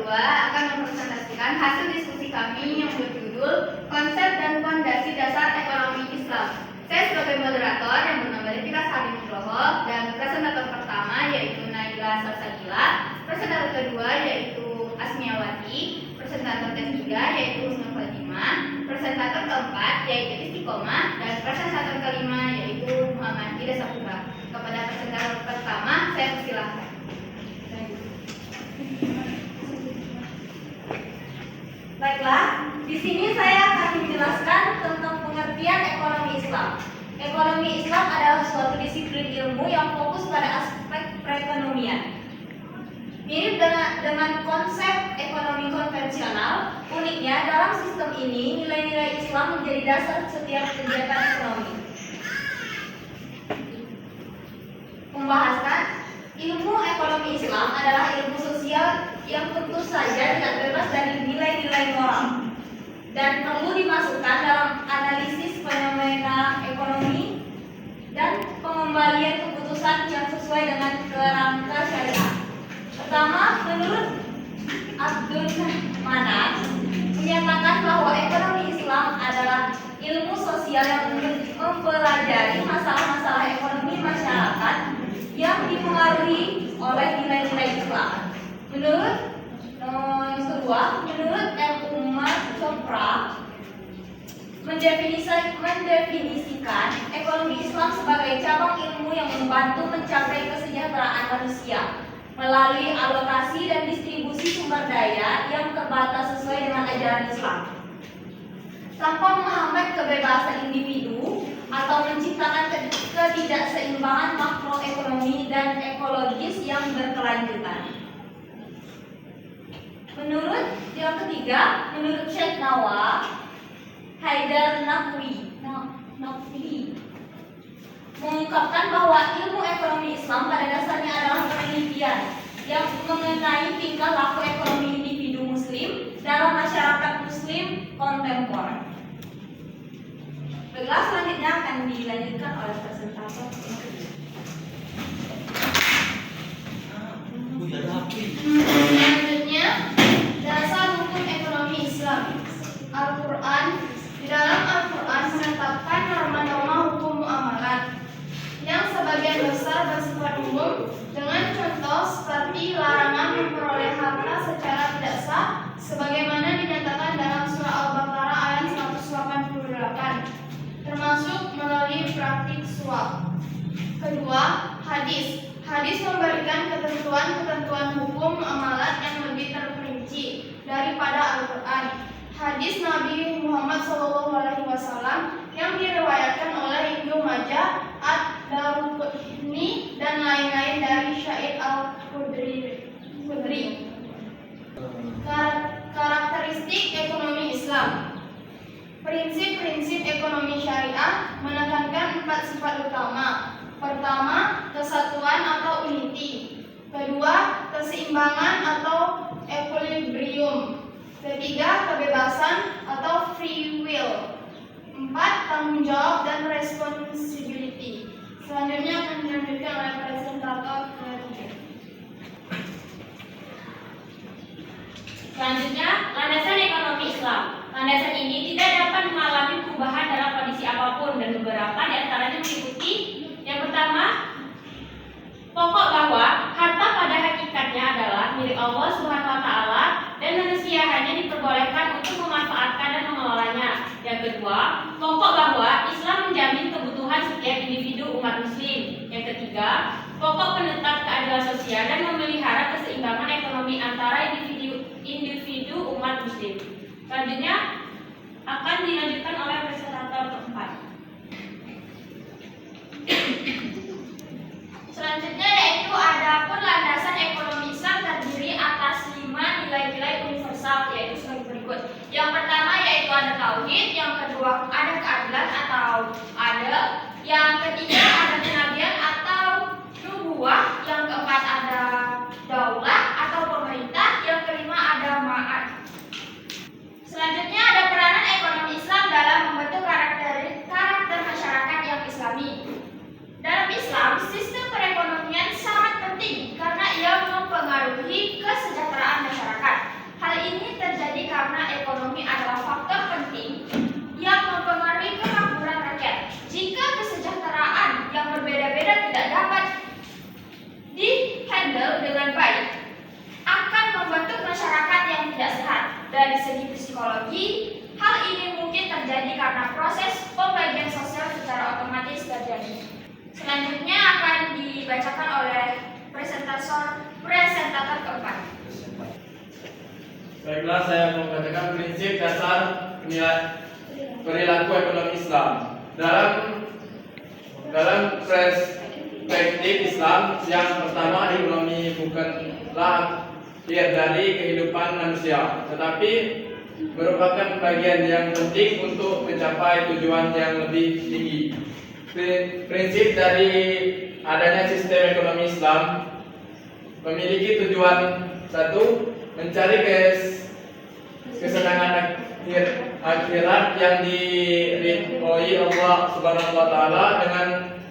kedua akan mempresentasikan hasil diskusi kami yang berjudul Konsep dan Fondasi Dasar Ekonomi Islam. Saya sebagai moderator yang bernama Devika Sari Nugroho, dan presentator pertama yaitu Naila Salsabila, presentator kedua yaitu Asmiawati, presentator ketiga yaitu Husnul Fatimah, presentator keempat yaitu Istiqomah, dan presentator kelima yaitu Muhammad Ida Saputra. Kepada presentator pertama saya persilahkan. Baiklah, di sini saya akan menjelaskan tentang pengertian ekonomi Islam. Ekonomi Islam adalah suatu disiplin ilmu yang fokus pada aspek perekonomian. Mirip dengan konsep ekonomi konvensional, uniknya dalam sistem ini nilai-nilai Islam menjadi dasar setiap kegiatan ekonomi. Pembahasan ilmu ekonomi Islam adalah ilmu sosial yang tentu saja tidak bebas dari nilai-nilai moral dan perlu dimasukkan dalam analisis fenomena ekonomi dan pengembalian keputusan yang sesuai dengan kerangka syariah. Pertama, menurut Abdul Manan menyatakan bahwa ekonomi Islam adalah ilmu sosial yang mempelajari masalah-masalah ekonomi masyarakat yang dipengaruhi oleh nilai-nilai Islam. Menurut yang kedua, menurut M. Umar Chopra mendefinisikan ekonomi Islam sebagai cabang ilmu yang membantu mencapai kesejahteraan manusia melalui alokasi dan distribusi sumber daya yang terbatas sesuai dengan ajaran Islam, tanpa menghambat kebebasan individu atau menciptakan ketidakseimbangan makroekonomi dan ekologis yang berkelanjutan. Menurut yang ketiga, menurut Syekh Nawaf Haidar Naqvi mengungkapkan bahwa ilmu ekonomi Islam pada dasarnya adalah penelitian yang mengenai tingkah laku ekonomi individu muslim dalam masyarakat muslim kontemporer. Baiklah, selanjutnya akan dilanjutkan oleh presentator. Selanjutnya, dasar hukum ekonomi Islam. Al-Quran. Di dalam Al-Quran menetapkan norma-norma hukum muamalat yang sebagian besar bersifat umum, dengan contoh seperti larangan memperoleh harta secara tidak sah sebagaimana dinyatakan dalam surah Al-Baqarah ayat 188, termasuk melalui praktik suap. Kedua, hadis. Hadis memberikan ketentuan-ketentuan hukum muamalat yang lebih terperinci daripada Al-Quran. Hadis Nabi Muhammad SAW yang diriwayatkan oleh Ibnu Majah, Ad-Darqutni, dan lain-lain dari Sa'id Al-Khudri. Karakteristik ekonomi Islam. Prinsip-prinsip ekonomi syariah menekankan 4 sifat utama. Pertama, kesatuan atau unity. Kedua, keseimbangan atau equilibrium. Ketiga, kebebasan atau free will. 4, tanggung jawab dan responsibility. Selanjutnya akan dilanjutkan oleh presentator ketiga. Selanjutnya, landasan ekonomi Islam. Landasan ini tidak dapat mengalami perubahan dalam kondisi apapun dan beberapa di antaranya meliputi: yang pertama, pokok bahwa harta pada hakikatnya adalah milik Allah Subhanahu wa taala dan manusia hanya diperbolehkan untuk memanfaatkan dan mengelolanya. Yang kedua, pokok bahwa Islam menjamin kebutuhan setiap individu umat muslim. Yang ketiga, pokok penetap keadilan sosial dan memelihara keseimbangan ekonomi antara individu umat muslim. Selanjutnya akan dilanjutkan oleh presentator keempat. Selanjutnya yaitu adapun landasan ekonomi Islam terdiri atas 5 nilai-nilai universal, yaitu sebagai berikut. Yang pertama yaitu ada tauhid, yang kedua ada keadilan atau adil, yang ketiga ada kenabian atau nubuwah, yang keempat ada daulah atau pemerintah, yang kelima ada ma'ad. Selanjutnya ada peranan ekonomi Islam dalam membentuk karakteristik terjadi. Selanjutnya akan dibacakan oleh presentator keempat. Baiklah, saya membacakan prinsip dasar perilaku ekonomi Islam. Dalam perspektif Islam, yang pertama, ekonomi bukanlah akhir dari kehidupan manusia, tetapi merupakan bagian yang penting untuk mencapai tujuan yang lebih tinggi. Prinsip dari adanya sistem ekonomi Islam memiliki tujuan: satu, mencari kesenangan akhirat yang diridhoi Allah Subhanahu wa taala dengan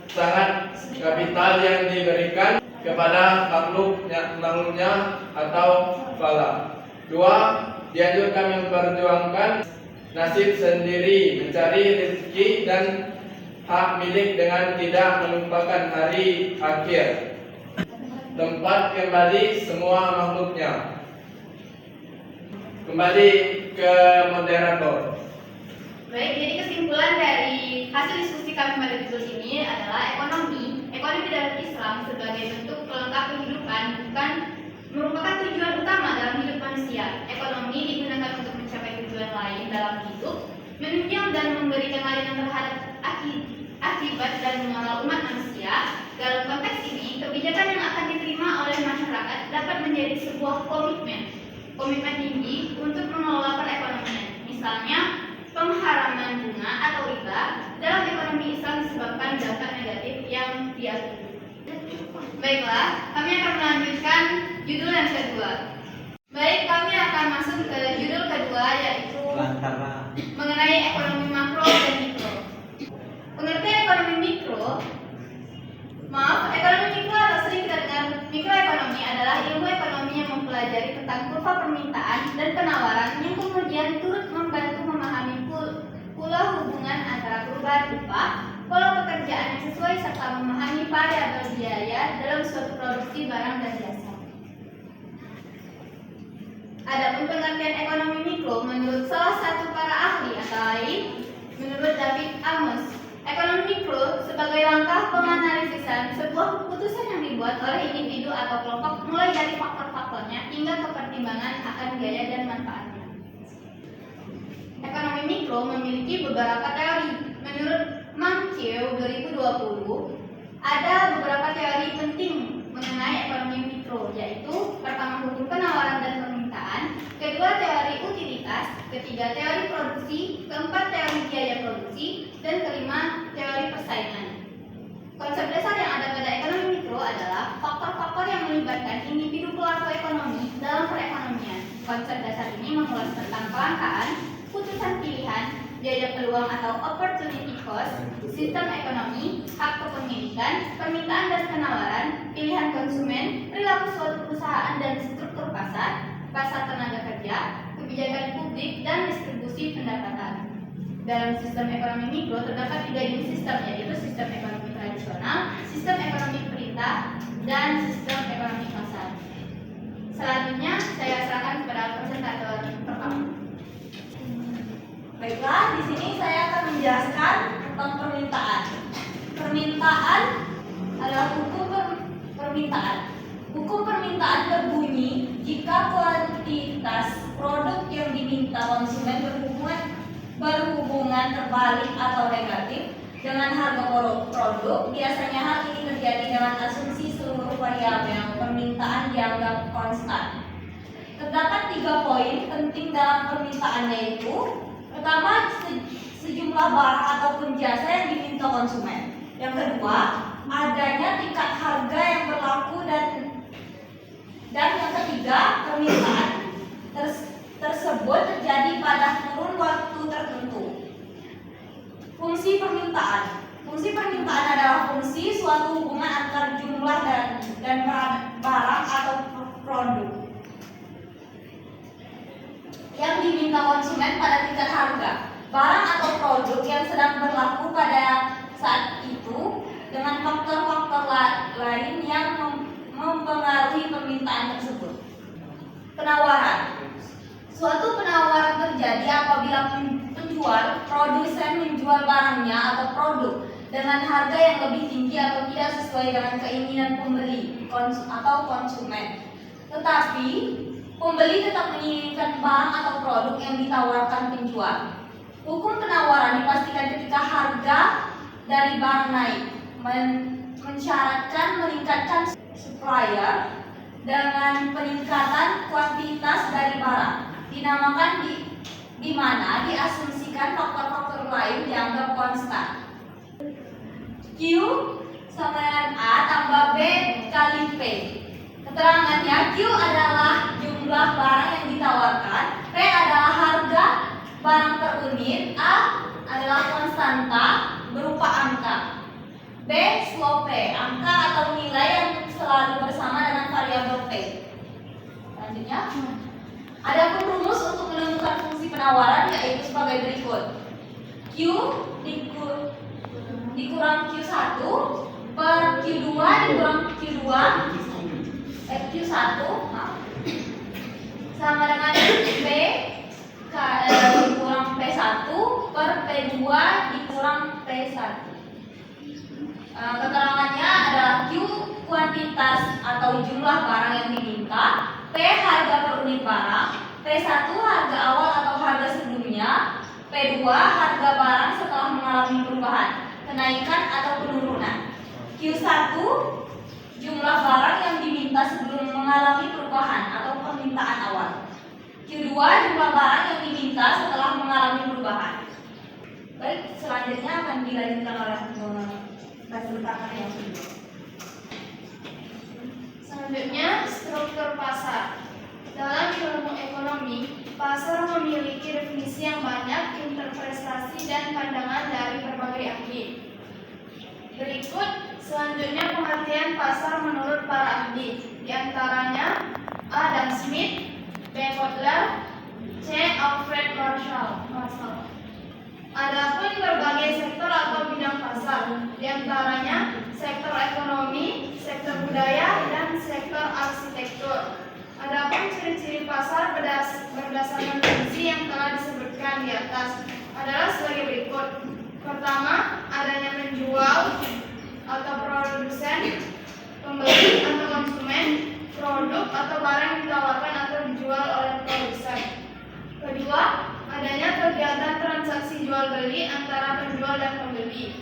sangat kapital yang diberikan kepada makhluknya atau fala. Dua, dianjurkan memperjuangkan nasib sendiri, mencari rezeki dan hak milik dengan tidak melupakan hari akhir, tempat kembali semua makhluknya. Kembali ke moderator. Baik, jadi kesimpulan dari hasil diskusi kami pada judul ini adalah ekonomi dalam Islam sebagai bentuk pelengkap kehidupan bukan merupakan tujuan utama dalam hidup manusia. Ekonomi digunakan untuk mencapai tujuan lain dalam hidup, menunjang dan memberi kemarinan terhadap akibat dan moral umat manusia. Dalam konteks ini, kebijakan yang akan diterima oleh masyarakat dapat menjadi sebuah komitmen tinggi untuk mengelola perekonomian. Misalnya, pengharaman bunga atau riba dalam ekonomi Islam disebabkan dampak negatif yang diakui. Baiklah, kami akan melanjutkan judul yang kedua. Baik, kami akan masuk ke judul kedua, yaitu mengenai ekonomi makro dan mikro. Pengertian ekonomi mikro atau sering kita dengar mikroekonomi adalah ilmu ekonomi yang mempelajari tentang kurva permintaan dan penawaran yang kemudian turut membantu memahami pola hubungan antara perubahan upah, pola pekerjaan yang sesuai serta memahami variabel biaya dalam suatu produksi barang dan jasa. Adapun pengertian ekonomi mikro menurut salah satu para ahli antara lain menurut David Amos, ekonomi mikro sebagai langkah penganalisisan sebuah keputusan yang dibuat oleh individu atau kelompok mulai dari faktor-faktornya hingga ke pertimbangan akan biaya dan manfaatnya. Ekonomi mikro memiliki beberapa teori. Menurut Mankiw 2020, ada beberapa teori penting mengenai ekonomi mikro, yaitu pertama hukum penawaran dan permintaan, kedua teori utilitas, ketiga teori produksi, keempat teori biaya produksi, dan kelima teori persaingan. Konsep dasar yang ada pada ekonomi mikro adalah faktor-faktor yang melibatkan individu pelaku ekonomi dalam perekonomian. Konsep dasar ini mengulas tentang kelangkaan, putusan pilihan, biaya peluang atau opportunity cost, sistem ekonomi, hak kepemilikan, permintaan dan penawaran, pilihan konsumen, perilaku suatu perusahaan dan struktur pasar tenaga kerja, kebijakan publik, dan distribusi pendapatan. Dalam sistem ekonomi mikro terdapat 3 jenis sistem, yaitu sistem ekonomi tradisional, sistem ekonomi perintah, dan sistem ekonomi pasar. Selanjutnya saya serahkan kepada presentator pertama. Baiklah, di sini saya akan menjelaskan tentang permintaan. Permintaan adalah hukum permintaan. Hukum permintaan berbunyi jika kuantitas produk yang diminta konsumen berhubungan terbalik atau negatif dengan harga produk, biasanya hal ini terjadi dengan asumsi seluruh variabel permintaan dianggap konstan. Terdapat 3 poin penting dalam permintaan, yaitu pertama, sejumlah barang ataupun jasa yang diminta konsumen. Yang kedua, adanya tingkat harga yang berlaku dan yang ketiga, permintaan tersebut terjadi pada kurun waktu tertentu. Fungsi permintaan. Fungsi permintaan adalah fungsi suatu hubungan antara jumlah dan barang atau produk yang diminta konsumen pada tingkat harga. Barang atau produk yang sedang berlaku pada saat itu dengan faktor-faktor lain yang mempengaruhi permintaan tersebut. Penawaran. Suatu penawaran terjadi apabila penjual, produsen menjual barangnya atau produk dengan harga yang lebih tinggi atau tidak sesuai dengan keinginan pembeli atau konsumen. Tetapi pembeli tetap menginginkan barang atau produk yang ditawarkan penjual. Hukum penawaran dipastikan ketika harga dari barang naik, mensyaratkan meningkatkan supplier dengan peningkatan kuantitas dari barang. Dinamakan di mana diasumsikan faktor-faktor lain dianggap konstan. Q sama dengan A tambah B kali P. Keterangannya, Q adalah jumlah barang yang ditawarkan, P adalah harga barang per unit, A adalah konstanta berupa angka, B slope, angka atau nilai yang selalu bersama dengan variabel P. Selanjutnya, ada pun rumus untuk menemukan fungsi penawaran yaitu sebagai berikut. Q dikurang Q1 per Q2 dikurang Q1 sama dengan P dikurang P1 per P2 dikurang P1. Keterangannya adalah Q kuantitas atau jumlah barang yang diminta, P harga per unit barang, P1 harga awal atau harga sebelumnya, P2 harga barang setelah mengalami perubahan, kenaikan atau penurunan. Q1 jumlah barang yang diminta sebelum mengalami perubahan atau permintaan awal. Q2 jumlah barang yang diminta setelah mengalami perubahan. Baik, selanjutnya akan dilanjutkan oleh fasilitator yang kedua. Selanjutnya, struktur pasar. Dalam ilmu ekonomi, pasar memiliki definisi yang banyak, interpretasi dan pandangan dari berbagai ahli. Berikut selanjutnya pengertian pasar menurut para ahli, di antaranya Adam Smith, B. Kotler, C. Alfred Marshall. Adapun berbagai sektor atau bidang pasar, di antaranya sektor ekonomi, sektor budaya, dan sektor arsitektur. Adapun ciri-ciri pasar berdasarkan fungsi yang telah disebutkan di atas adalah sebagai berikut. Pertama, adanya penjual atau produsen, pembeli atau konsumen, produk atau barang yang ditawarkan atau dijual oleh produsen. Kedua, adanya kegiatan transaksi jual beli antara penjual dan pembeli.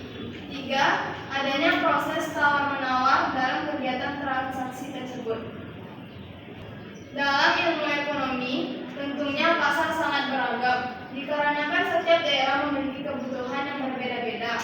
Tiga, adanya proses tawar menawar dalam kegiatan transaksi tersebut. Dalam ilmu ekonomi, tentunya pasar sangat beragam, dikarenakan setiap daerah memiliki kebutuhan yang berbeda-beda.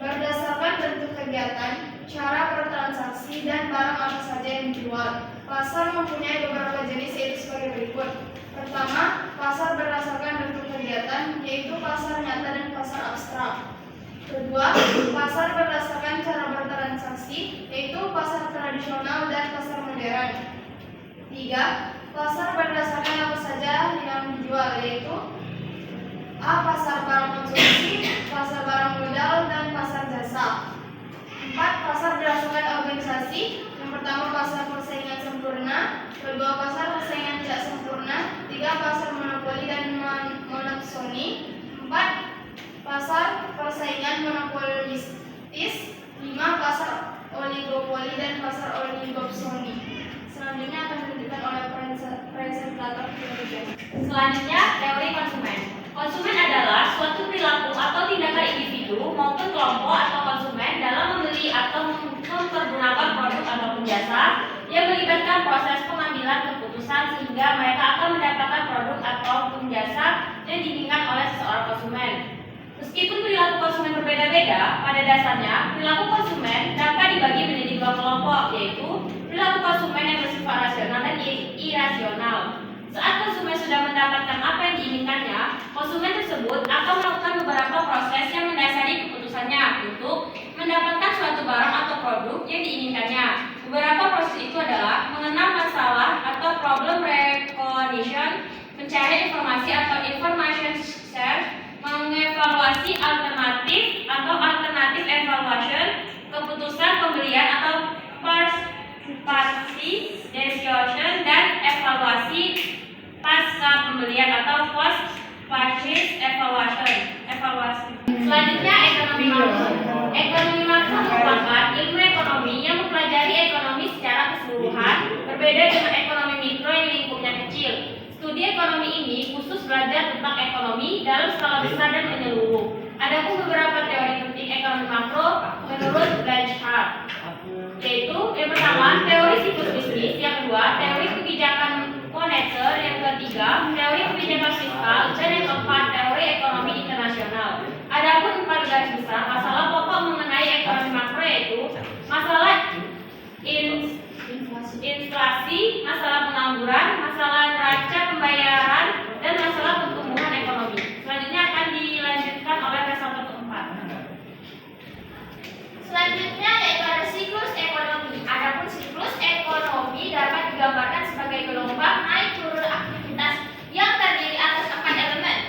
Berdasarkan bentuk kegiatan, cara bertransaksi, dan barang apa saja yang dijual, pasar mempunyai beberapa jenis yaitu sebagai berikut. Pertama, pasar berdasarkan bentuk kegiatan, yaitu pasar nyata dan pasar abstrak. Kedua, pasar berdasarkan cara bertransaksi, yaitu pasar tradisional dan pasar modern. Tiga, pasar berdasarkan apa saja yang dijual, yaitu A. Pasar barang konsumsi, pasar barang modal, dan pasar jasa. 4. Pasar berdasarkan organisasi. Yang pertama, pasar persaingan sempurna. Kedua, pasar persaingan tidak sempurna. 3. Pasar monopoli dan monopsoni. 4. Pasar persaingan monopolistis. 5. Pasar oligopoli dan pasar oligopsoni. Selanjutnya akan ditunjukkan oleh presentator ketiga. Selanjutnya, teori konsumen. Konsumen adalah suatu perilaku atau tindakan individu maupun kelompok atau konsumen dalam membeli atau mempergunakan produk ataupun jasa yang melibatkan proses pengambilan keputusan sehingga mereka akan mendapatkan produk ataupun jasa yang diinginkan oleh seseorang konsumen. Meskipun perilaku konsumen berbeda-beda, pada dasarnya perilaku konsumen dapat dibagi menjadi dua kelompok, yaitu perilaku konsumen yang bersifat rasional dan irasional. Saat konsumen sudah mendapatkan apa yang diinginkannya, konsumen tersebut akan melakukan beberapa proses yang mendasari keputusannya untuk mendapatkan suatu barang atau produk yang diinginkannya. Beberapa proses itu adalah mengenal masalah atau problem recognition, mencari informasi atau information search, mengevaluasi alternatif atau alternative evaluation, keputusan pembelian atau party decision, dan evaluasi pasca pembelian atau post purchase evaluation. Selanjutnya ekonomi makro. Ekonomi makro merupakan ilmu ekonomi yang mempelajari ekonomi secara keseluruhan, berbeda dengan ekonomi mikro yang lingkupnya kecil. Studi ekonomi ini khusus belajar tentang ekonomi dalam skala besar dan menyeluruh. Adapun beberapa teori penting ekonomi makro menurut Blanchard, yaitu yang pertama teori siklus bisnis, yang kedua teori kebijakan moneter, yang ketiga teori kebijakan fiskal, dan yang keempat teori ekonomi internasional. Adapun 4 garis besar masalah pokok mengenai ekonomi makro yaitu masalah inflasi, masalah pengangguran, masalah neraca pembayaran, dan masalah pertumbuhan ekonomi. Selanjutnya akan dilanjutkan oleh peserta keempat. Selanjutnya yaitu ada siklus ekonomi. Adapun siklus ekonomi dapat digambarkan sebagai gelombang naik turun aktivitas yang terdiri atas 4 elemen.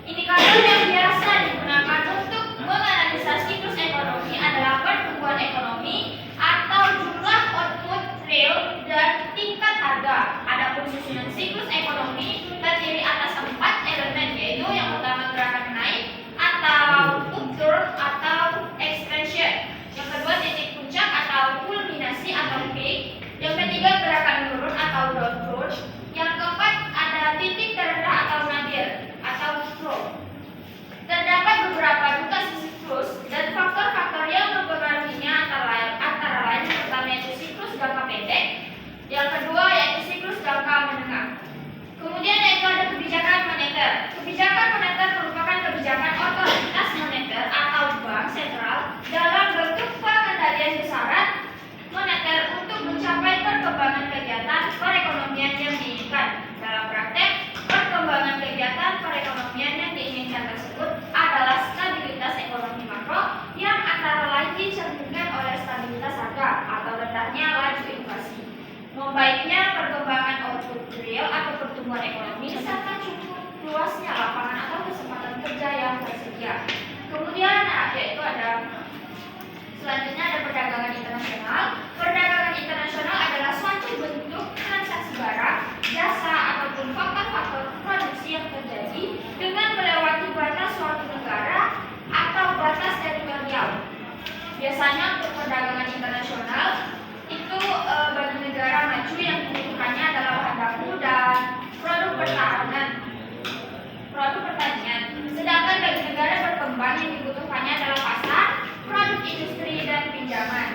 Indikator yang biasa digunakan untuk menganalisa siklus ekonomi adalah pertumbuhan ekonomi atau jumlah output real dan tingkat harga. Adapun susunan siklus ekonomi terdiri atas 4 elemen, yaitu yang pertama gerakan naik atau upturn atau expansion. Yang kedua titik puncak atau kulminasi atau peak. Yang ketiga gerakan turun atau downturn. Yang keempat ada titik terendah atau nadir atau flow. Terdapat beberapa mutasi siklus dan faktor-faktor yang mempengaruhinya antara lain yang pertama yaitu siklus jangka pendek, yang kedua yaitu siklus jangka menengah. Kemudian yaitu ada kebijakan moneter. Kebijakan moneter merupakan kebijakan otoritas moneter atau bank sentral dalam bentuk pengendalian besaran moneter untuk mencapai perkembangan kegiatan perekonomian yang diinginkan. Dalam praktek, perkembangan kegiatan perekonomian yang diinginkan tersebut adalah stabilitas ekonomi makro yang antara lain dicerminkan oleh stabilitas harga atau rendahnya laju inflasi, membaiknya perkembangan output real atau pertumbuhan ekonomi, serta cukup luasnya lapangan atau kesempatan kerja yang tersedia. Kemudian yaitu ada selanjutnya ada perdagangan internasional. Perdagangan internasional adalah suatu bentuk transaksi barang, jasa ataupun faktor-faktor produksi yang terjadi dengan melewati batas suatu negara atau batas teritorial. Biasanya untuk perdagangan internasional itu bagi negara maju yang kebutuhannya adalah bahan baku dan produk pertanian. Sedangkan bagi negara berkembang yang dibutuhkannya adalah pasar, produk industri, dan pinjaman.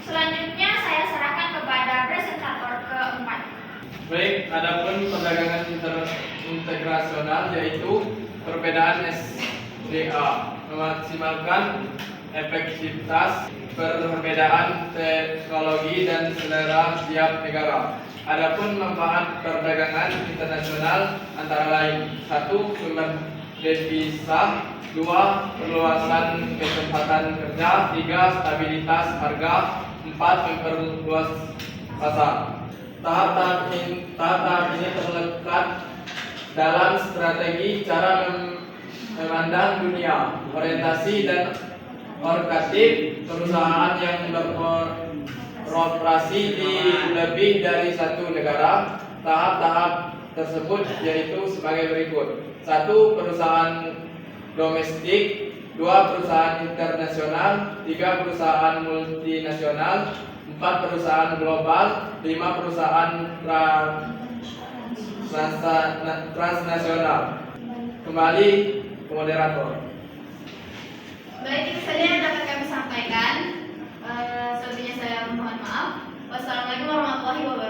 Selanjutnya saya serahkan kepada presentator keempat. Baik, adapun perdagangan internasional yaitu perbedaan SDA, memaksimalkan efektivitas perbedaan teknologi dan selera tiap negara. Adapun manfaat perdagangan internasional antara lain: 1. Sumber devisa, 2. Perluasan kesempatan kerja, 3. Stabilitas harga, 4. Memperluas pasar. Tahap-tahap ini terletak dalam strategi cara memandang dunia, orientasi dan orientatif perusahaan yang beroperasi di lebih dari satu negara. Tahap-tahap tersebut yaitu sebagai berikut: 1. Perusahaan domestik, 2. Perusahaan internasional, 3. Perusahaan multinasional, 4. Perusahaan global, 5. Perusahaan transnasional. Kembali ke moderator. Baik, itu saja yang dapat kami sampaikan. Selebihnya saya mohon maaf. Wassalamualaikum warahmatullahi wabarakatuh.